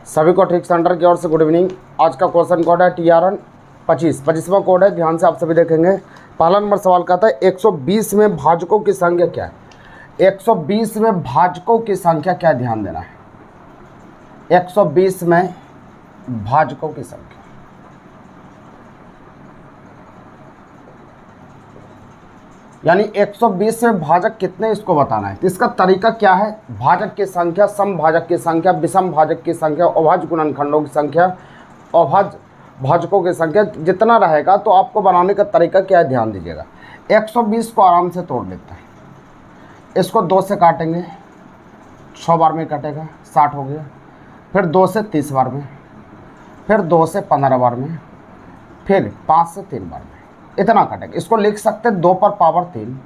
सभी को trick centre की ओर से गुड इवनिंग। आज का क्वेश्चन कोड है TRN 25वां कोड है, ध्यान से आप सभी देखेंगे। पहला नंबर सवाल का था 120 में भाजकों की संख्या क्या है। 120 में भाजकों की संख्या क्या है, ध्यान देना है। 120 में भाजकों की संख्या, यानी 120 में भाजक कितने, इसको बताना है। तो इसका तरीका क्या है, भाजक की संख्या, समभाजक की संख्या, विषम भाजक की संख्या, अभाज्य गुणनखंडों की संख्या, अभाज्य भाजकों की संख्या जितना रहेगा, तो आपको बनाने का तरीका क्या है, ध्यान दीजिएगा। 120 को आराम से तोड़ लेते हैं। इसको 2 से काटेंगे, 6 बार में कटेगा, 60 हो गया। फिर 2 से 30 बार में, फिर 2 से 15 बार में, फिर 5 से 3 बार में, इतना कटेगा। इसको लिख सकते हैं 2 पर पावर 3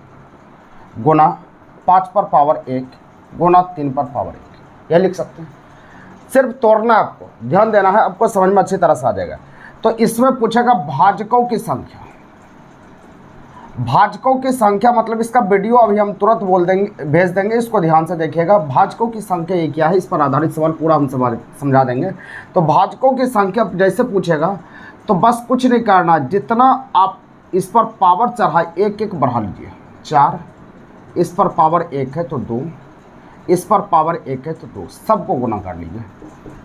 गुना 5 पर पावर 1 गुना 3 पर पावर 1, यह लिख सकते हैं। सिर्फ तोड़ना है आपको, ध्यान देना है, आपको समझ में अच्छी तरह से आ जाएगा। तो इसमें पूछेगा भाजकों की संख्या। भाजकों की संख्या मतलब इसका वीडियो अभी हम तुरंत बोल देंगे, भेज देंगे, इसको ध्यान से देखिएगा। भाजकों की संख्या ये क्या है, इस पर आधारित सवाल पूरा हम समझा देंगे। तो भाजकों की संख्या जैसे पूछेगा तो बस कुछ नहीं करना, जितना आप इस पर पावर चढ़ाए एक एक बढ़ा लीजिए। 4, इस पर पावर 1 है तो 2, इस पर पावर 1 है तो 2, सबको गुना कर लीजिए।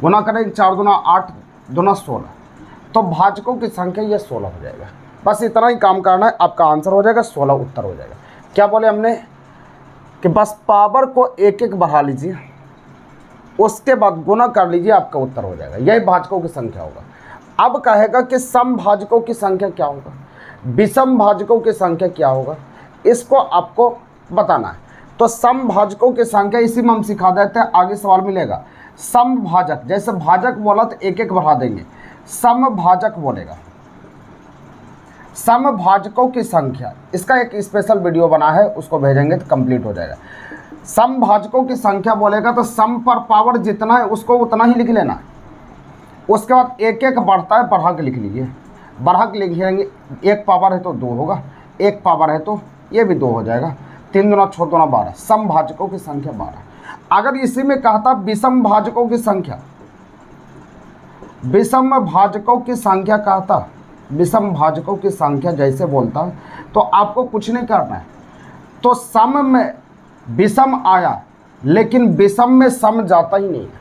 गुना करेंगे 4 दूना 8, दूना 16, तो भाजकों की संख्या ये 16 हो जाएगा। बस इतना ही काम करना है, आपका आंसर हो जाएगा 16 उत्तर हो जाएगा। क्या बोले हमने कि बस पावर को एक एक बढ़ा लीजिए, उसके बाद गुना कर लीजिए, आपका उत्तर हो जाएगा। यही भाजकों की संख्या होगा। अब कहेगा कि समभाजकों की संख्या क्या होगा, विषम भाजकों की संख्या क्या होगा, इसको आपको बताना है। तो समभाजकों की संख्या इसी में हम सिखा देते हैं, आगे सवाल मिलेगा। समभाजक, जैसे भाजक बोला तो एक एक बढ़ा देंगे, समभाजक बोलेगा। समभाजकों की संख्या, इसका एक स्पेशल वीडियो बना है, उसको भेजेंगे तो कंप्लीट हो जाएगा। समभाजकों की संख्या बोलेगा तो सम पर पावर जितना है उसको उतना ही लिख लेना। उसके बाद एक एक बढ़ता है, बढ़ा के लिख लीजिए। बढ़ा के लिखेंगे, 1 पावर है तो 2 होगा, 1 पावर है तो ये भी 2 हो जाएगा। 3 दूना 6 दूना 12, समभाजकों की संख्या 12। अगर इसी में कहता विषम भाजकों की संख्या, विषम भाजकों की संख्या कहता, विषम भाजकों की संख्या जैसे बोलता, तो आपको कुछ नहीं करना है। तो सम में विषम आया, लेकिन विषम में सम जाता ही नहीं है।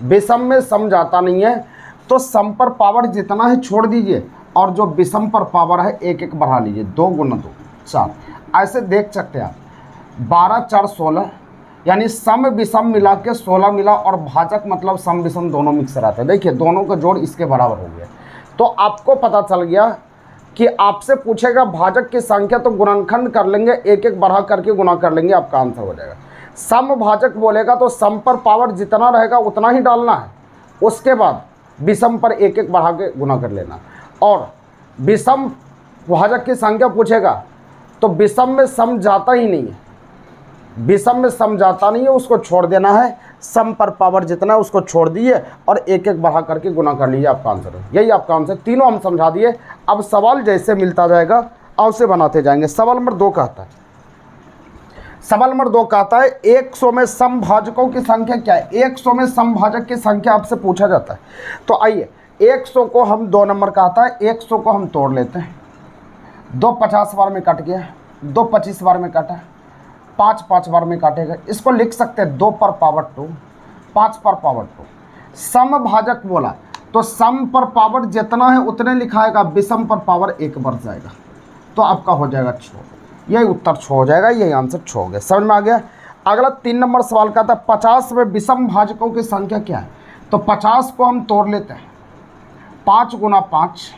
विषम में सम जाता नहीं है, तो सम पर पावर जितना है छोड़ दीजिए, और जो विषम पर पावर है एक एक बढ़ा लीजिए। 2 गुना 2 4, ऐसे देख सकते हैं आप। 12 4 16, यानी सम विषम मिला के 16 मिला, और भाजक मतलब सम विषम दोनों मिक्स रहते हैं। देखिए दोनों का जोड़ इसके बराबर हो गया। तो आपको पता चल गया कि आपसे पूछेगा भाजक की संख्या, तो गुणनखंड कर लेंगे, एक एक बढ़ा करके गुना कर लेंगे, आपका आंसर हो जाएगा। सम भाजक बोलेगा तो सम पर पावर जितना रहेगा उतना ही डालना है, उसके बाद विषम पर एक एक बढ़ा के गुना कर लेना। और विषम भाजक की संख्या पूछेगा तो विषम में सम जाता ही नहीं है, विषम में सम जाता नहीं है, उसको छोड़ देना है। सम पर पावर जितना है उसको छोड़ दिए और एक एक बढ़ा करके गुना कर लीजिए, आपका आंसर है। यही आपका आंसर, तीनों हम समझा दिए। अब सवाल जैसे मिलता जाएगा उससे बनाते जाएंगे। सवाल नंबर 2 कहता है, सवाल नंबर 2 कहता है 100 में समभाजकों की संख्या क्या है। 100 में समभाजक की संख्या आपसे पूछा जाता है। तो आइए 100 को हम 2 नंबर कहता है, 100 को हम तोड़ लेते हैं। 2 50 बार में कट गया, 2 25 बार में कटा, 5 5 बार में काटेगा। इसको लिख सकते हैं 2 पर पावर 2, 5 पर पावर 2। समभाजक बोला तो सम पर पावर जितना है उतने लिखाएगा, विषम पर पावर 1 बढ़ जाएगा, तो आपका हो जाएगा 6। यही उत्तर 6 हो जाएगा, यही आंसर 6 हो गया। समझ में आ गया। अगला 3 नंबर सवाल का था 50 में विषम भाजकों की संख्या क्या है। तो 50 को हम तोड़ लेते हैं, 5 गुना 5,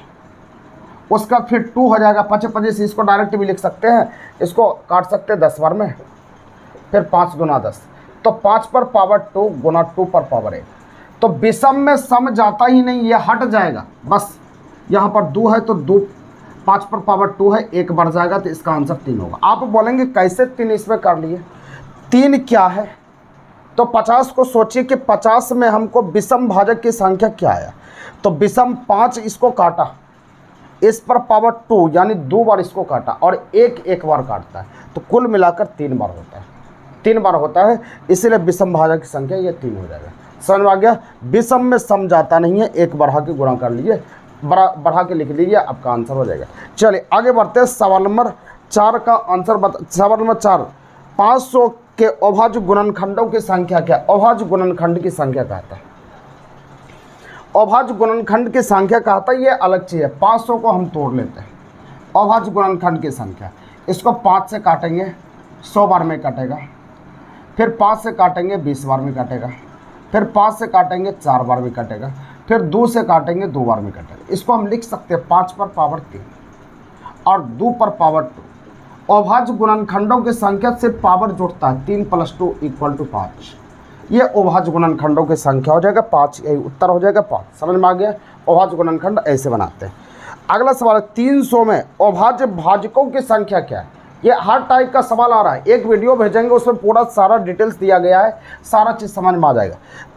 उसका फिर 2 हो जाएगा। 5 25, इसको डायरेक्ट भी लिख सकते हैं, इसको काट सकते हैं 10 बार में, फिर 5 गुना 10, तो 5 पर पावर 2 गुना 2 पर पावर 1। तो विषम में सम जाता ही नहीं, ये हट जाएगा। बस यहाँ पर 2 है तो 2, 5 पर पावर 2 है, 1 बढ़ जाएगा, तो इसका आंसर 3 होगा। आप बोलेंगे कैसे 3 इसमें कर लिए, 3 क्या है। तो 50 को सोचिए कि 50 में हमको विषम भाजक की संख्या क्या है। तो विषम 5, इसको काटा, इस पर पावर 2 यानी 2 बार इसको काटा, और 1 बार काटता है, तो कुल मिलाकर 3 बार होता है। 3 बार होता है, इसीलिए विषम भाजक की संख्या ये 3 हो जाएगा। समझ में आ गया। विषम में सम जाता नहीं है, एक बढ़ा के गुणा कर लीजिए, बढ़ा के लिख लीजिए, आपका आंसर हो जाएगा। चलिए आगे बढ़ते हैं। सवाल नंबर 4 का आंसर सवाल नंबर 4, 500 के अभाज्य गुणनखंडों की संख्या क्या? अभाज्य गुणनखंड की संख्या कहता है, अभाज्य गुणनखंड की संख्या कहता है, ये अलग चीज़ है। 500 को हम तोड़ लेते हैं, अभाज्य गुणनखंड की संख्या, इसको 5 से काटेंगे 100 बार में कटेगा, फिर 5 से काटेंगे 20 बार में कटेगा, फिर 5 से काटेंगे 4 बार में कटेगा, फिर 2 से काटेंगे 2 बार में कटेगा। इसको हम लिख सकते हैं 5 पर पावर 3 और 2 पर पावर 2। अभाज्य गुणनखंडों की संख्या से पावर जुड़ता है, 3 + 2 = 5। ये अभाज्य गुणनखंडों की संख्या हो जाएगा 5, यही उत्तर हो जाएगा 5। समझ में आ गया। अभाज्य गुणनखंड ऐसे बनाते हैं। अगला सवाल 300 में अभाज्य भाजकों की संख्या क्या है? ये हर टाइप का सवाल आ रहा है, एक वीडियो भेजेंगे उसमें पूरा सारा डिटेल्स दिया गया है, सारा चीज़ समझ में आ जाएगा।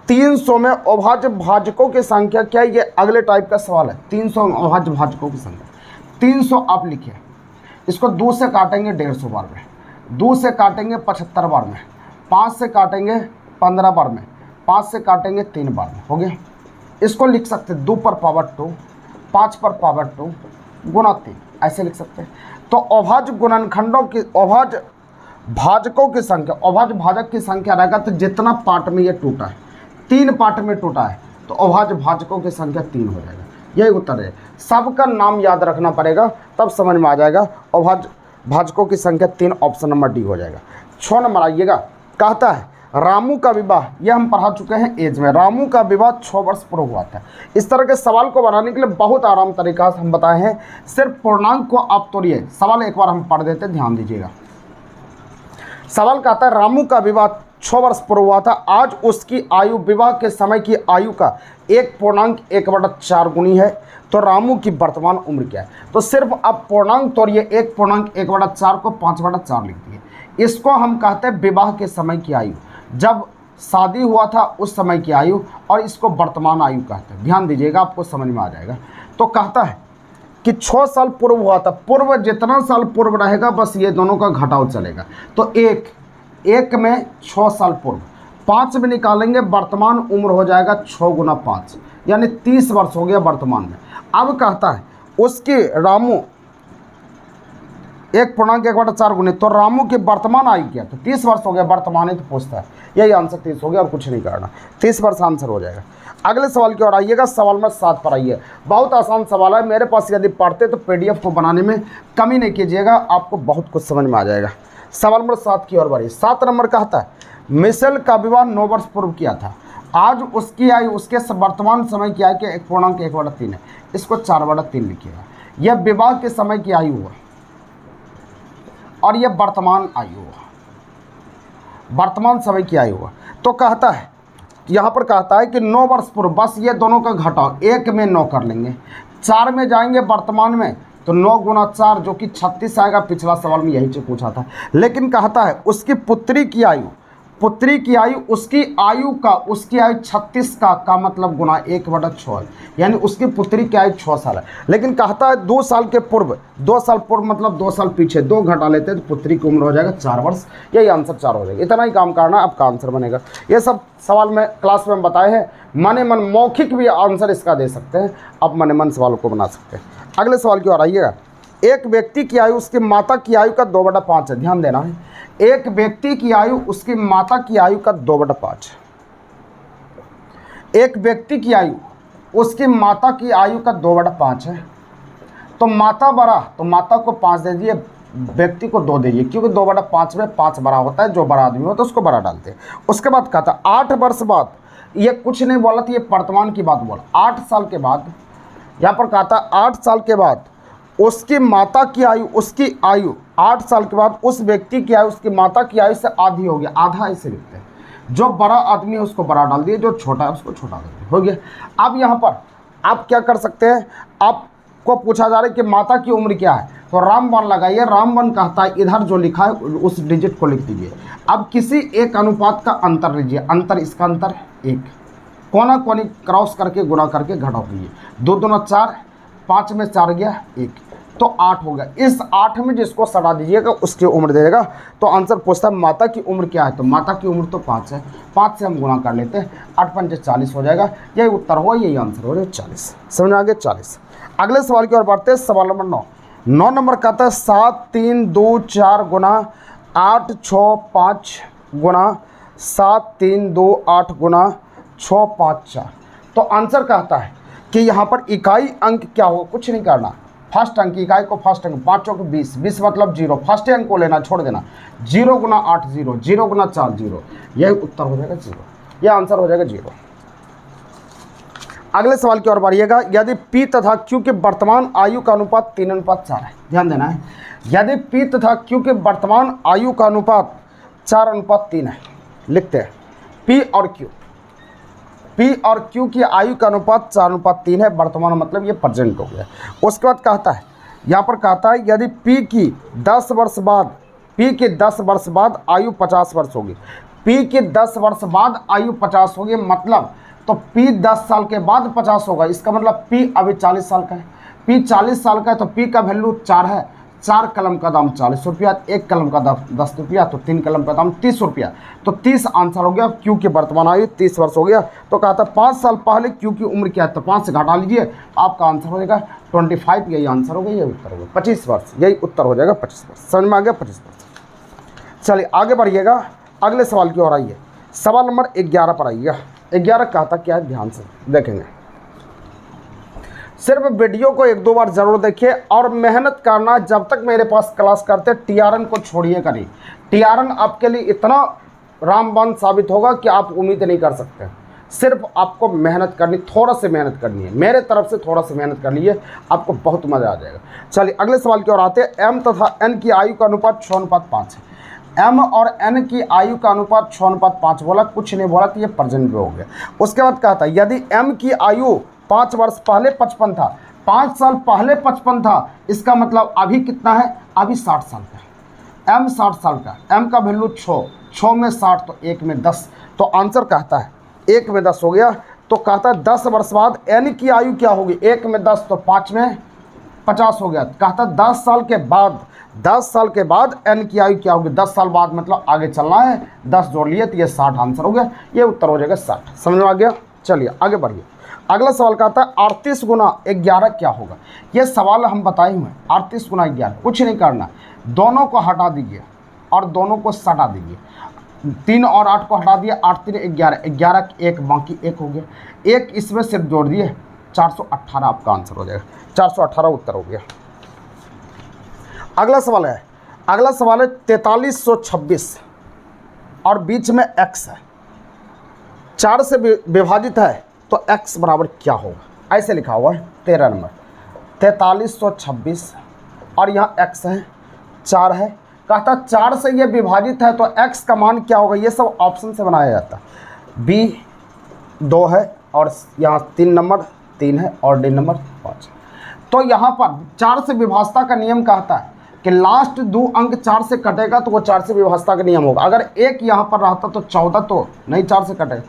300 में अभाज्य भाजकों की संख्या क्या है? ये अगले टाइप का सवाल है। 300 में अभाज्य भाजकों की संख्या, 300 आप लिखिए, इसको 2 से काटेंगे 150 बार में, 2 से काटेंगे 75 बार में, 5 से काटेंगे 15 बार में, 5 से काटेंगे 3 बार में, हो गया। इसको लिख सकते हैं 2 पर पावर 2, 5 पर पावर 2 गुणा 3, ऐसे लिख सकते हैं। तो अभाज्य गुणनखंडों की, अभाज्य भाजकों की संख्या, अभाज्य भाजक की संख्या रहेगा तो जितना पार्ट में ये टूटा है, 3 पार्ट में टूटा है, तो अभाज्य भाजकों की संख्या 3 हो जाएगा। यही उत्तर है। सबका नाम याद रखना पड़ेगा, तब समझ में आ जाएगा। अभाज्य भाजकों की संख्या 3, ऑप्शन नंबर डी हो जाएगा। 6 नंबर आइएगा, कहता है रामू का विवाह, यह हम पढ़ा चुके हैं एज में, रामू का विवाह 6 वर्ष पूर्व हुआ था। इस तरह के सवाल को बनाने के लिए बहुत आराम तरीका से हम बताए हैं, सिर्फ पूर्णांक को आप तोड़िए। सवाल एक बार हम पढ़ देते, ध्यान दीजिएगा। सवाल कहता है रामू का विवाह 6 वर्ष पूर्व हुआ था, आज उसकी आयु विवाह के समय की आयु का 1.1/4 गुनी है, तो रामू की वर्तमान उम्र क्या है? तो सिर्फ आप पूर्णांक तोड़िए, 1.1/4 को 5/4 लिख दिए। इसको हम कहते हैं विवाह के समय की आयु, जब शादी हुआ था उस समय की आयु, और इसको वर्तमान आयु कहते हैं। ध्यान दीजिएगा, आपको समझ में आ जाएगा। तो कहता है कि 6 साल पूर्व हुआ था, पूर्व जितना साल पूर्व रहेगा बस ये दोनों का घटाव चलेगा। तो एक में 6 साल पूर्व, 5 में निकालेंगे, वर्तमान उम्र हो जाएगा 6 × 5 यानी 30 वर्ष हो गया वर्तमान में। अब कहता है उसकी रामू 1.1/4 गुनी, तो रामू की वर्तमान आयु क्या? तो 30 वर्ष हो गया वर्तमान है, तो पूछता है। यही आंसर 30 हो गया और कुछ नहीं करना, 30 वर्ष आंसर हो जाएगा। अगले सवाल की ओर आइएगा, सवाल नंबर 7 पर आइए। बहुत आसान सवाल है, मेरे पास यदि पढ़ते तो PDF को बनाने में कमी नहीं कीजिएगा, आपको बहुत कुछ समझ में आ जाएगा। सवाल नंबर 7 की ओर बढ़िए। 7 नंबर कहता है मिशेल का विवाह 9 वर्ष पूर्व किया था, आज उसकी आयु उसके वर्तमान समय की आयु के 1.1/3 है, इसको 4/3 लिखिएगा। यह विवाह के समय की आयु हुआ और यह वर्तमान आयु हुआ, वर्तमान समय की आयु हुआ। तो कहता है यहाँ पर कहता है कि 9 वर्ष पूर्व, बस ये दोनों का घटाव, 1 में 9 कर लेंगे, 4 में जाएंगे वर्तमान में, तो 9 × 4 जो कि 36 आएगा। पिछला सवाल में यही से पूछा था। लेकिन कहता है उसकी पुत्री की आयु, उसकी आयु 36 का मतलब गुना 1/6 यानी उसकी पुत्री की आयु 6 साल है। लेकिन कहता है 2 साल पूर्व मतलब 2 साल पीछे, 2 घटा लेते हैं तो पुत्री की उम्र हो जाएगा 4 वर्ष। यही आंसर 4 हो जाएगा। इतना ही काम करना, आपका आंसर बनेगा। ये सब सवाल में क्लास में बताए हैं, मने मन मौखिक भी आंसर इसका दे सकते हैं, आप मने मन सवालों को बना सकते हैं। अगले सवाल की ओर आइएगा। एक व्यक्ति की आयु उसकी माता की आयु का 2/5 है, ध्यान देना है। एक व्यक्ति की आयु उसकी माता की आयु का 2/5 है। एक व्यक्ति की आयु उसकी माता की आयु का 2/5 है। तो माता बड़ा, तो माता को 5 दे दिए, व्यक्ति को 2 दीजिए, क्योंकि 2/5 में 5 बड़ा होता है, जो बड़ा आदमी होता है उसको बड़ा डालते हैं। उसके बाद कहता 8 वर्ष बाद, ये कुछ नहीं बोला था, ये वर्तमान की बात बोला। 8 साल के बाद, यहाँ पर कहता 8 साल के बाद उसकी माता की आयु, 8 साल के बाद उस व्यक्ति की आयु उसकी माता की आयु से आधी हो गया, आधा ऐसे लिखते हैं। जो बड़ा आदमी है उसको बड़ा डाल दिए, जो छोटा है उसको छोटा डाल दिए, हो गया। अब यहाँ पर आप क्या कर सकते हैं, आपको पूछा जा रहा है कि माता की उम्र क्या है, तो रामवन लगाइए। रामवन कहता है इधर जो लिखा है उस डिजिट को लिख दीजिए। अब किसी एक अनुपात का अंतर लीजिए, अंतर इसका अंतर 1, कोना कोनी क्रॉस करके गुणा करके घटाओ कीजिए। 2 दूना 4, 5 में 4 गया 1, तो 8 हो गया। इस 8 में जिसको सटा दीजिएगा उसकी उम्र दे देगा। तो आंसर पूछता है माता की उम्र क्या है, तो माता की उम्र तो 5 है, 5 से हम गुणा कर लेते हैं, 8 पंचे 40 हो जाएगा। यही उत्तर होगा, यही आंसर हो जाएगा 40। समझ में आ गया 40। अगले सवाल की ओर बढ़ते हैं। सवाल नंबर 9 नंबर कहता है 7 3 2 4 गुना 8 6 5 गुना 7 3 2 8 गुना 6 5 4। तो आंसर कहता है कि यहाँ पर इकाई अंक क्या होगा, कुछ नहीं करना, फर्स्ट अंक इकाई को फर्स्ट अंक, 5 चौक 20, 20 मतलब 0, फर्स्ट अंक को लेना, छोड़ देना। 0 गुना 8 0, 0 गुना 4 0, यही उत्तर हो जाएगा 0, यह आंसर हो जाएगा 0। अगले सवाल की ओर बढ़िएगा। यदि P तथा Q के वर्तमान आयु का अनुपात 3:4 है, ध्यान देना है। यदि P तथा Q के वर्तमान आयु का अनुपात 4:3 है, लिखते हैं P और Q की आयु का अनुपात 4:3 है, वर्तमान मतलब ये प्रेजेंट हो गया। उसके बाद कहता है, यहाँ पर कहता है यदि P की 10 वर्ष बाद आयु 50 वर्ष होगी, P की 10 वर्ष बाद आयु 50 होगी, मतलब तो P 10 साल के बाद 50 होगा, इसका मतलब P अभी 40 साल का है। P 40 साल का है तो P का वैल्यू 4 है, 4 कलम का दाम 40 रुपया, 1 कलम का दाम 10 रुपया, तो 3 कलम का दाम 30 रुपया, तो 30 आंसर हो गया। Q की वर्तमान आयु 30 वर्ष हो गया। तो कहता है 5 साल पहले Q की उम्र क्या है, तो 5 से घटा लीजिए, आपका आंसर हो जाएगा 25, यही आंसर हो गया, यही उत्तर होगा 25 वर्ष, यही उत्तर हो जाएगा 25 वर्ष। समझ में आ गया 25 वर्ष। चलिए आगे बढ़िएगा, अगले सवाल की ओर आइए। सवाल नंबर 11 पर आइएगा। 11 कहता क्या है, ध्यान से देखेंगे, सिर्फ वीडियो को 1-2 बार जरूर देखिए और मेहनत करना। जब तक मेरे पास क्लास करते टीआरएन को छोड़िएगा नहीं। टीआरएन आपके लिए इतना रामबाण साबित होगा कि आप उम्मीद नहीं कर सकते। सिर्फ आपको मेहनत करनी, थोड़ा सी मेहनत करनी है, मेरे तरफ से थोड़ा सी मेहनत कर लीजिए, आपको बहुत मज़ा आ जाएगा। चलिए अगले सवाल की ओर आते हैं। एम तथा एन की आयु का अनुपात 6:5 है। M और N की आयु का अनुपात 6:5 बोला, कुछ नहीं बोला, तो ये प्रेजेंट में हो गया। उसके बाद कहता है यदि M की आयु 5 वर्ष पहले 55 था, 5 साल पहले 55 था, इसका मतलब अभी कितना है, अभी 60 साल का। M 60 साल का, M का वैल्यू 6 में 60, तो 1 में 10, तो आंसर कहता है 1 में 10 हो गया। तो कहता है 10 वर्ष बाद N की आयु क्या होगी, 1 में 10 तो 5 में 50 हो गया। कहता है 10 साल के बाद N की आयु क्या होगी, 10 साल बाद मतलब आगे चलना है, 10 जोड़ लिए तो ये 60 आंसर हो गया, ये उत्तर हो जाएगा 60। समझ में आ गया। चलिए आगे बढ़िए। अगला सवाल कहता है 38 गुना 11 क्या होगा। ये सवाल हम बताए हुए, 38 गुना 11, कुछ नहीं करना, दोनों को हटा दीजिए और दोनों को सटा दीजिए। 3 और 8 को हटा दिया, 8 3 11, 11 1 बाकी 1 हो गया, 1 इसमें सिर्फ जोड़ दिए, 418 आपका आंसर हो जाएगा, 418 उत्तर हो गया। अगला सवाल है 4326 और बीच में x है, 4 से विभाजित है, तो x बराबर क्या होगा, ऐसे लिखा हुआ है 13 नंबर, 4326 और यहाँ x है, 4 है। कहता 4 से ये विभाजित है तो x का मान क्या होगा, ये सब ऑप्शन से बनाया जाता है। b 2 है और यहाँ 3 नंबर 3 है और d नंबर 5। तो यहाँ पर 4 से विभाजता का नियम कहता है कि लास्ट 2 अंक 4 से कटेगा तो वो 4 से विभाजता का नियम होगा। अगर 1 यहाँ पर रहता तो 14 तो नहीं 4 से कटेगा,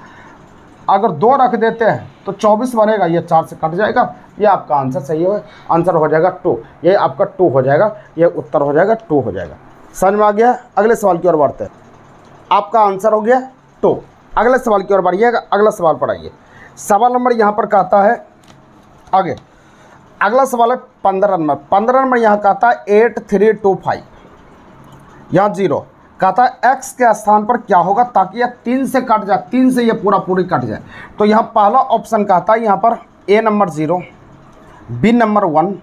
अगर 2 रख देते हैं तो 24 बनेगा, ये 4 से कट जाएगा, ये आपका आंसर सही है, आंसर हो जाएगा 2, ये आपका 2 हो जाएगा, ये उत्तर हो जाएगा 2 हो जाएगा। समझ में आ गया। अगले सवाल की ओर बढ़ते हैं, आपका आंसर हो गया 2। अगले सवाल की ओर बढ़िएगा, अगला सवाल पढ़ाइए। सवाल नंबर यहाँ पर कहता है आगे, अगला सवाल है 15 नंबर। 15 नंबर यहाँ कहता है 8325, यहाँ 0 कहता है x के स्थान पर क्या होगा ताकि यह 3 से कट जाए, 3 से ये पूरी कट जाए। तो यहाँ पहला ऑप्शन कहता है यहाँ पर a number 0, b number 1,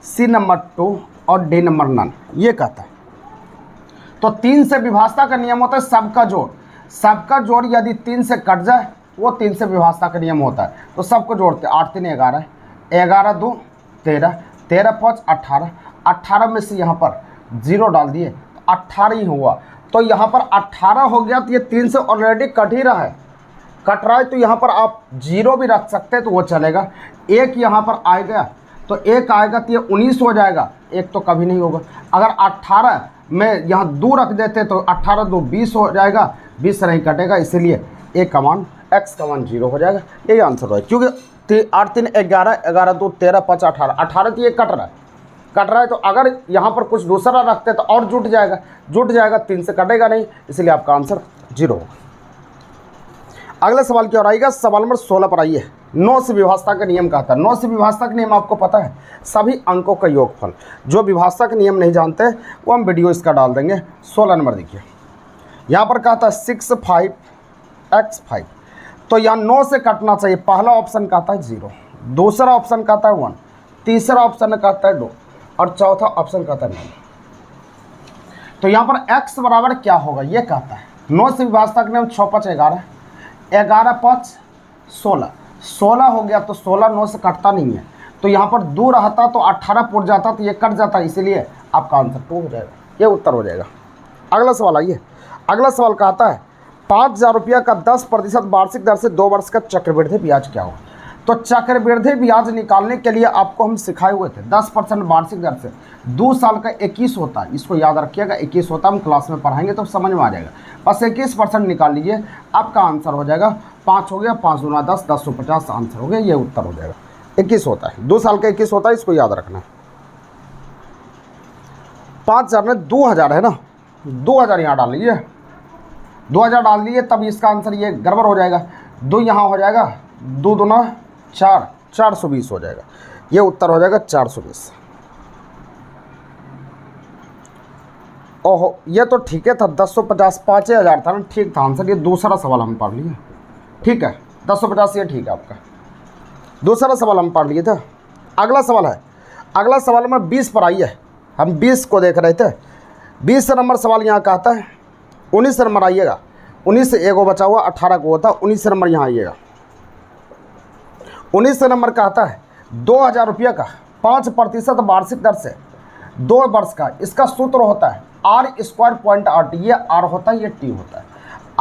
c number 2 और d नंबर नन, ये कहता है। तो 3 से विभाजता का नियम होता है सबका जोड़ यदि 3 से कट जाए वो 3 से विभाजता का नियम होता है। तो सबको जोड़ते 8 3 11, 11 2 13, 13 5 18, 18 में से यहाँ पर 0 डाल दिए, 18 ही हुआ। तो यहाँ पर 18 हो गया, तो ये 3 से ऑलरेडी कट रहा है, तो यहाँ पर आप 0 भी रख सकते हैं तो वो चलेगा। 1 यहाँ पर आएगा तो 1 आएगा तो ये 19 हो जाएगा, 1 तो कभी नहीं होगा। अगर 18 में यहाँ 2 रख देते तो 18 2 20 हो जाएगा, 20 से नहीं कटेगा, इसीलिए a का मान x का मान 0 हो जाएगा, यही आंसर है। क्योंकि 8 3 11, 11 2 13 5 18, 18 तो ये कट रहा है, कट रहा है, तो अगर यहाँ पर कुछ दूसरा रखते तो और जुट जाएगा, 3 से कटेगा नहीं, इसलिए आपका आंसर 0 होगा। अगले सवाल की ओर आएगा, सवाल नंबर 16 पर आइए। 9 से विभाज्यता का नियम कहता है। 9 से विभाज्यता का नियम आपको पता है, सभी अंकों का योगफल। जो विभाज्यता का नियम नहीं जानते वो हम वीडियो इसका डाल देंगे। 16 नंबर देखिए, यहाँ पर कहता है 6 5x 5, तो यहाँ 9 से कटना चाहिए। पहला ऑप्शन कहता है 0, दूसरा ऑप्शन कहता है 1, तीसरा ऑप्शन कहता है 2 और चौथा ऑप्शन कहता है 9। तो यहाँ पर x बराबर क्या होगा ये कहता है। 9 से विभाज्यता का नियम 6 5 11, 11 5 16, 16 हो गया, तो 16 9 से कटता नहीं है, तो यहाँ पर 2 रहता तो 18 पुट जाता, तो ये कट जाता, इसीलिए आपका आंसर 2 हो जाएगा, ये उत्तर हो जाएगा। अगला सवाल आइए। अगला सवाल कहता है 5000 रुपया का 10% वार्षिक दर से 2 वर्ष का चक्रवृद्धि ब्याज क्या होगा। तो चक्रवृद्धि ब्याज निकालने के लिए आपको हम सिखाए हुए थे 10% वार्षिक दर से 2 साल का 21 होता है, इसको याद रखिएगा, 21 होता है, हम क्लास में पढ़ाएंगे तो समझ में आ जाएगा। बस 21% निकाल लीजिए, आपका आंसर हो जाएगा 5 हो गया, 5 दूना 10, 10 50 आंसर हो गया, ये उत्तर हो जाएगा। 21 होता है, 2 साल का 21 होता है, इसको याद रखना। 5000 में 2000 है ना, 2000 यहाँ डाल लीजिए, 2000 डाल लीजिए, तब इसका आंसर ये गड़बड़ हो जाएगा। 2 यहाँ हो जाएगा, 2 दूना 4, 420 हो जाएगा, ये उत्तर हो जाएगा 420। ओहो, ये तो ठीक है था, 1050 5000 था ना, ठीक था आंसर। ये दूसरा सवाल हम पढ़ लिए, ठीक है, 1050 ये ठीक है आपका, दूसरा सवाल हम पढ़ लिए थे। अगला सवाल है, अगला सवाल नंबर 20 पर आई है, हम 20 को देख रहे थे। 20 नंबर सवाल यहाँ कहता है, 19 नंबर आइएगा, 19 से 1 बचा हुआ, 18 को होता, 19 नंबर यहाँ आइएगा। 19 नंबर कहता है 2000 रुपये का 5% वार्षिक दर से 2 वर्ष का, इसका सूत्र होता है R².RT, ये R होता है, ये T होता है,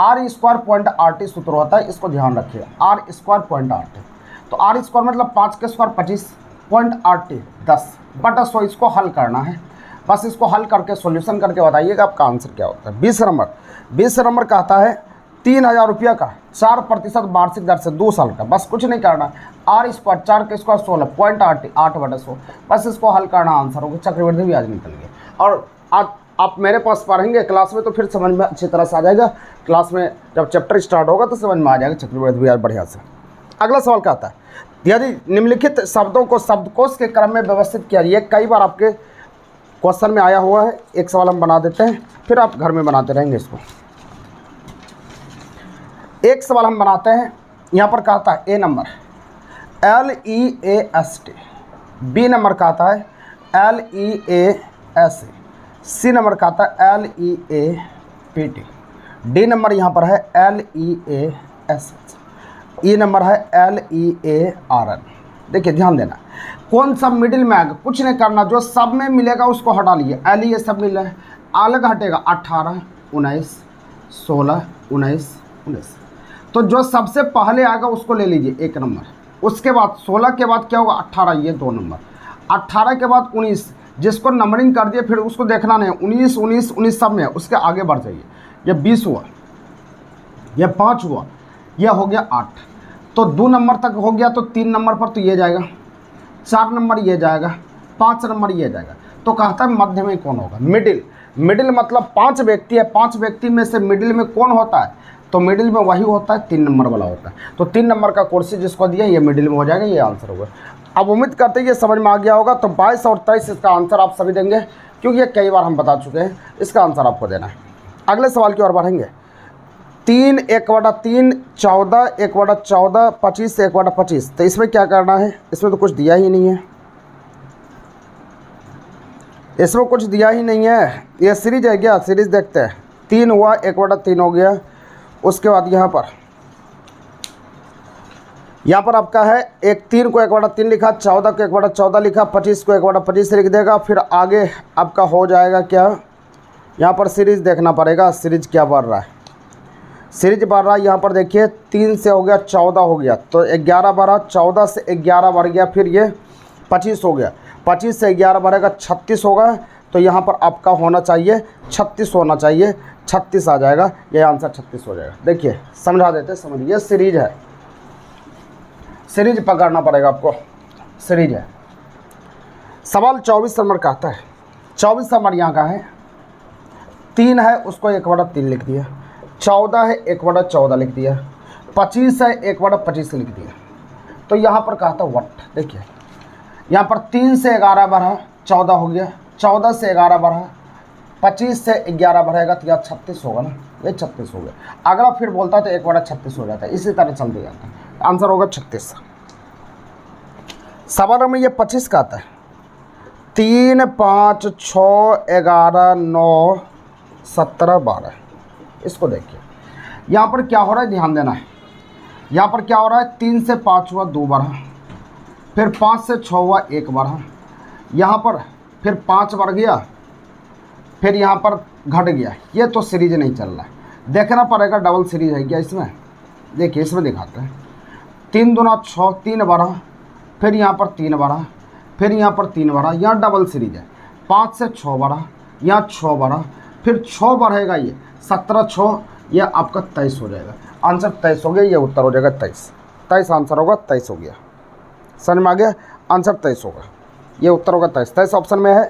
R².RT सूत्र होता है, इसको ध्यान रखिए, R².RT। तो R² मतलब 5 के स्क्वायर 25, .RT 10 बटा 100, इसको हल करना है, बस इसको हल करके सॉल्यूशन करके बताइएगा आपका आंसर क्या होता है। 20 नंबर कहता है 3000 रुपया का 4% वार्षिक दर से 2 साल का, बस कुछ नहीं करना, R² 4 के स्क्वायर 16, .RT 8 बटा 100, बस इसको हल करना, आंसर होगा चक्रवृद्धि ब्याज निकल गया। और आज आप मेरे पास पढ़ेंगे क्लास में तो फिर समझ में अच्छी तरह से आ जाएगा, क्लास में जब चैप्टर स्टार्ट होगा तो समझ में आ जाएगा चक्रवृद्धि ब्याज बढ़िया से। अगला सवाल कहता है, यदि निम्नलिखित शब्दों को शब्दकोश के क्रम में व्यवस्थित किया, ये कई बार आपके क्वेश्चन में आया हुआ है। एक सवाल हम बना देते हैं, फिर आप घर में बनाते रहेंगे इसको। एक सवाल हम बनाते हैं, यहाँ पर कहता है ए नंबर LEAST, बी नंबर कहता है LEASE, सी नंबर कहता है LEAPT, डी नंबर यहाँ पर है LEASH, ई नंबर है LEARN। देखिए ध्यान देना, कौन सा मिडिल में आएगा, कुछ नहीं करना, जो सब में मिलेगा उसको हटा लीजिए। LE सब मिल रहा है, अलग हटेगा 18 19 16 19 19, तो जो सबसे पहले आएगा उसको ले लीजिए 1 नंबर। उसके बाद 16 के बाद क्या होगा 18, ये 2 नंबर, 18 के बाद 19, जिसको नंबरिंग कर दिए फिर उसको देखना नहीं, 19 19 19 सब में है, उसके आगे बढ़ जाइए। ये 20 हुआ, ये 5 हुआ, यह हो गया 8, तो 2 नंबर तक हो गया, तो 3 नंबर पर तो ये जाएगा, 4 नंबर ये जाएगा, 5 नंबर ये जाएगा। तो कहता है मध्य में कौन होगा, मिडिल मतलब 5 व्यक्ति है, 5 व्यक्ति में से मिडिल में कौन होता है, तो मिडिल में वही होता है 3 नंबर वाला होता है। तो 3 नंबर का कुर्सी जिसको दिया ये मिडिल में हो जाएगा, ये आंसर होगा। अब उम्मीद करते हैं ये समझ में आ गया होगा। तो 22 और 23 इसका आंसर आप सभी देंगे, क्योंकि ये कई बार हम बता चुके हैं, इसका आंसर आपको देना है। अगले सवाल की ओर बढ़ेंगे। 3 1/3 14 1/14 25 1/25, तो इसमें क्या करना है, इसमें तो कुछ दिया ही नहीं है, इसमें कुछ दिया ही नहीं है, ये सीरीज है क्या, सीरीज देखते हैं। 3 हुआ, 1/3 हो गया, उसके बाद यहाँ पर आपका है 3 को 1/3 लिखा, 14 को 1/14 लिखा, 25 को 1/25 लिख देगा, फिर आगे आपका हो जाएगा क्या, यहाँ पर सीरीज देखना पड़ेगा, सीरीज क्या बढ़ रहा है, सीरीज बढ़ रहा है। यहाँ पर देखिए 3 से हो गया 14 हो गया, तो 11 बढ़ा, 14 से 11 बढ़ गया, फिर ये 25 हो गया, 25 से 11 बढ़ेगा 36 होगा, तो यहाँ पर आपका होना चाहिए 36 होना चाहिए, 36 आ जाएगा, ये आंसर 36 हो जाएगा। देखिए समझा देते, समझिए सीरीज है, सीरीज पकड़ना पड़ेगा आपको, सीरीज है। सवाल 24 नंबर का आता है। 24 नंबर यहाँ का है, 3 है उसको 1/3 लिख दिया, 14 है 1/14 लिख दिया, 25 है 1/25 लिख दिया। तो यहाँ पर कहा था वट, देखिए यहाँ पर 3 से 11 बढ़ा 14 हो गया, 14 से 11 बढ़ा 25 से 11 बढ़ेगा तो यह 36 होगा ना, ये 36 हो गया। अगला फिर बोलता है तो 1/36 हो जाता है, इसी तरह चलते जाता है। आंसर होगा 36। सवाल में ये 25 का आता है, 3, 5, 6, 11, 9, 17, 12। इसको देखिए यहाँ पर क्या हो रहा है, ध्यान देना है। यहाँ पर क्या हो रहा है, 3 से 5 हुआ 2 बढ़ा, फिर 5 से 6 हुआ 1 बढ़ा, यहाँ पर फिर 5 बढ़ गया, फिर यहाँ पर घट गया। ये तो सीरीज नहीं चल रहा है, देखना पड़ेगा डबल सीरीज है क्या इसमें। देखिए इसमें दिखाते हैं, 3 दूना 6, 3 बढ़ा, फिर यहाँ पर 3 बढ़ा, फिर यहाँ पर 3 बढ़ा, यहाँ डबल सीरीज है। 5 से 6 बढ़ा, यहाँ 6 बढ़ा, फिर 6 बढ़ेगा, ये 17, 6, यह आपका 23 हो जाएगा। आंसर 23 हो गया, ये उत्तर हो जाएगा 23। 23 आंसर होगा, 23 हो गया, समझ में आ गया। आंसर 23 होगा, ये उत्तर होगा 23। 23 ऑप्शन में है,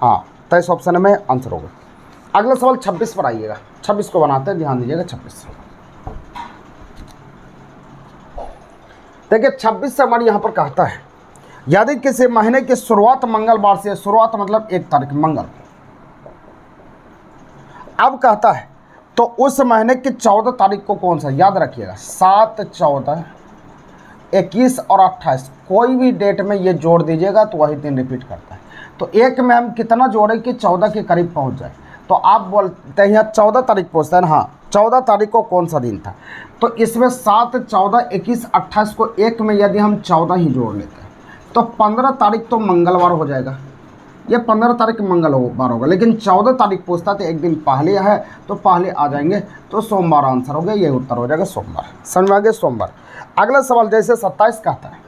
हाँ 23 ऑप्शन में आंसर होगा। अगला सवाल 26 पर आइएगा, 26 को बनाते हैं, ध्यान दीजिएगा। 26 देखिए 26 से हमारे यहाँ पर कहता है, यदि किसी महीने की शुरुआत मंगलवार से, शुरुआत मतलब 1 तारीख मंगल, अब कहता है तो उस महीने की 14 तारीख को कौन सा, याद रखिएगा 7, 14, 21 और 28, कोई भी डेट में ये जोड़ दीजिएगा तो वही दिन रिपीट करता है। तो एक में हम कितना जोड़े कि 14 के करीब पहुंच जाए। तो आप बोलते हैं यहाँ 14 तारीख पहुँचता है ना, हाँ 14 तारीख को कौन सा दिन था, तो इसमें 7, 14, 21, 28 को एक में यदि हम 14 ही जोड़ लेते हैं तो 15 तारीख तो मंगलवार हो जाएगा, ये 15 तारीख मंगलवार होगा। लेकिन 14 तारीख पूछता तो एक दिन पहले है तो पहले आ जाएंगे, तो सोमवार आंसर हो गया, ये उत्तर हो जाएगा सोमवार। समझ में आ गया, सोमवार। अगला सवाल जैसे 27 का आता है,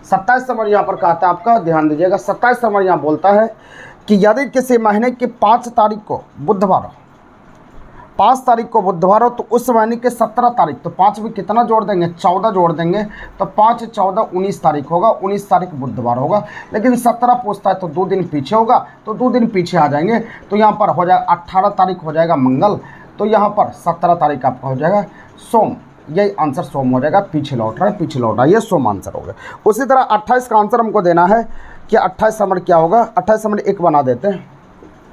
27 नंबर यहाँ पर कहता है आपका, ध्यान दीजिएगा। 27 नंबर यहाँ बोलता है कि यदि किसी महीने की 5 तारीख को बुधवार हो, 5 तारीख को बुधवार हो, तो उस महीने के 17 तारीख, तो 5 में कितना जोड़ देंगे, 14 जोड़ देंगे, तो 5, 14, 19 तारीख होगा, 19 तारीख बुधवार होगा। लेकिन 17 पूछता है तो 2 दिन पीछे होगा, तो 2 दिन पीछे आ जाएंगे, तो यहाँ पर हो जाएगा 18 तारीख हो जाएगा मंगल, तो यहाँ पर 17 तारीख आपका हो जाएगा सोम, यही आंसर सोम हो जाएगा। पीछे लौट रहा है, पीछे लौट रहा है, ये सोम आंसर हो गया। उसी तरह 28 का आंसर हमको देना है कि 28 नंबर क्या होगा, 28 नंबर 1 बना देते हैं।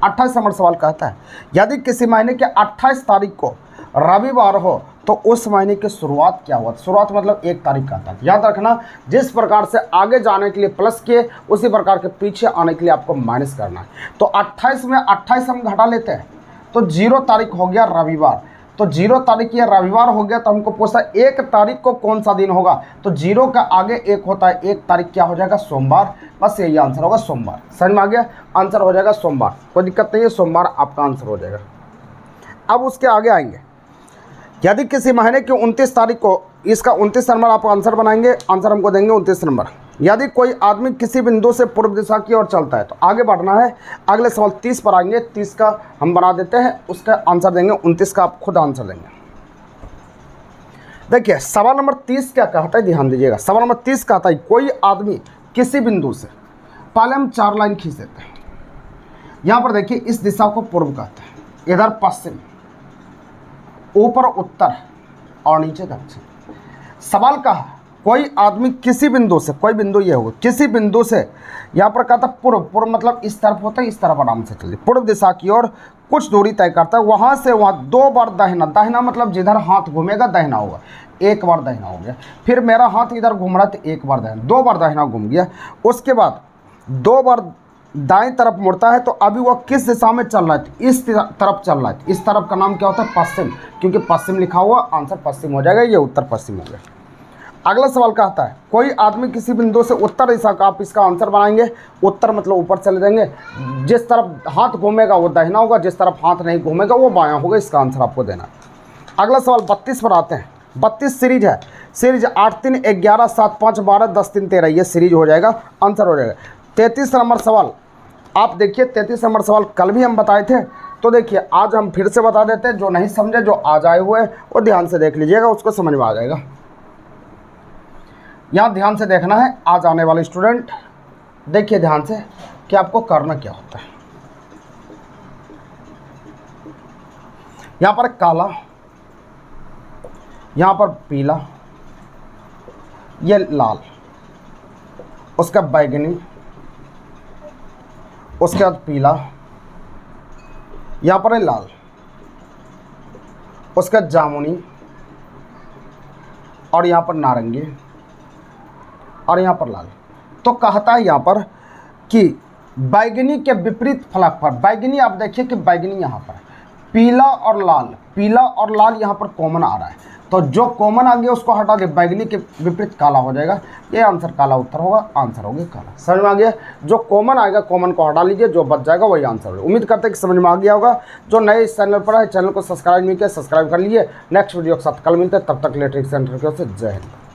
28 नंबर सवाल कहता है, यदि किसी महीने के 28 तारीख को रविवार हो तो उस महीने की शुरुआत क्या हुआ। शुरुआत मतलब 1 तारीख का था, याद रखना। जिस प्रकार से आगे जाने के लिए प्लस किए, उसी प्रकार के पीछे आने के लिए आपको माइनस करना है। तो 28 में 28 हम घटा लेते हैं, तो 0 तारीख हो गया रविवार, तो 0 तारीख ये रविवार हो गया। तो हमको पूछा 1 तारीख को कौन सा दिन होगा, तो 0 का आगे 1 होता है, 1 तारीख क्या हो जाएगा, सोमवार। बस यही आंसर होगा, सोमवार। समझ में आ गया, आंसर हो जाएगा सोमवार, कोई दिक्कत नहीं है, सोमवार आपका आंसर हो जाएगा। अब उसके आगे आएंगे, यदि किसी महीने की 29 तारीख को, इसका 29 नंबर आप आंसर बनाएंगे, आंसर हमको देंगे 29 नंबर। यदि कोई आदमी किसी बिंदु से पूर्व दिशा की ओर चलता है, तो आगे बढ़ना है। अगले सवाल 30 पर आएंगे, 30 का हम बना देते हैं, उसका आंसर देंगे, 29 का आप खुद आंसर देंगे। देखिए सवाल नंबर 30 क्या कहता है, ध्यान दीजिएगा। सवाल नंबर 30 कहता है, कोई आदमी किसी बिंदु से, पहले हम 4 लाइन खींच देते हैं। यहाँ पर देखिए इस दिशा को पूर्व कहते हैं, इधर पश्चिम, ऊपर उत्तर और नीचे दक्षिण। सवाल का कोई आदमी किसी बिंदु से, कोई बिंदु ये होगा, किसी बिंदु से, यहाँ पर कहता पूर्व, पूर्व मतलब इस तरफ होता है, इस तरफ आराम से चलिए, पूर्व दिशा की ओर कुछ दूरी तय करता है, वहाँ से वहाँ 2 बार दाहिना, दाहिना मतलब जिधर हाथ घूमेगा दाहिना होगा, 1 बार दाहिना हो गया। फिर मेरा हाथ इधर घूम रहा था, 1 बार दाहिना, 2 बार दाहिना घूम गया। उसके बाद 2 बार दाएं तरफ मुड़ता है, तो अभी वह किस दिशा में चल रहा है, इस तरफ चल रहा है। इस तरफ का नाम क्या होता है, पश्चिम, क्योंकि पश्चिम लिखा हुआ, आंसर पश्चिम हो जाएगा, ये उत्तर पश्चिम हो गया। अगला सवाल कहता है, कोई आदमी किसी बिंदु से उत्तर दिशा का, आप इसका आंसर बनाएंगे, उत्तर मतलब ऊपर चले जाएंगे, जिस तरफ हाथ घूमेगा वो दाहिना होगा, जिस तरफ हाथ नहीं घूमेगा वो बायां होगा, इसका आंसर आपको देना। अगला सवाल 32 पर आते हैं। 32 सीरीज है, सीरीज 8, 3, 11, 7, 5, 12, 10, 3, 13, ये सीरीज हो जाएगा, आंसर हो जाएगा। 33 नंबर सवाल आप देखिए, 33 नंबर सवाल कल भी हम बताए थे, तो देखिए आज हम फिर से बता देते हैं। जो नहीं समझे, जो आज आए हुए वो ध्यान से देख लीजिएगा, उसको समझ में आ जाएगा। यहाँ ध्यान से देखना है, आज आने वाले स्टूडेंट देखिए ध्यान से। कि आपको करना क्या होता है। यहाँ पर काला, यहाँ पर पीला, ये लाल, उसका बैगनी, उसके बाद पीला, यहाँ पर है लाल, उसका जामुनी, और यहाँ पर नारंगी, और यहाँ पर लाल। तो कहता है यहाँ पर कि बैगनी के विपरीत फलक पर, बैगनी आप देखिए कि बैगनी यहाँ पर, पीला और लाल, पीला और लाल यहाँ पर कॉमन आ रहा है, तो जो कॉमन आ गया उसको हटा दे, बैगनी के विपरीत काला हो जाएगा। ये आंसर काला उत्तर होगा, आंसर हो गया काला। समझ में आ गया? जो कॉमन आएगा कॉमन को हटा लीजिए, जो बच जाएगा वही आंसर होगा। उम्मीद करते हैं कि समझ में आ गया होगा। जो नए इस चैनल पर है, चैनल को सब्सक्राइब नहीं किया, सब्सक्राइब कर लीजिए। नेक्स्ट वीडियो के साथ कल मिलते हैं, तब तक इलेक्ट्रिक सेंटर की ओर से जय हिंद।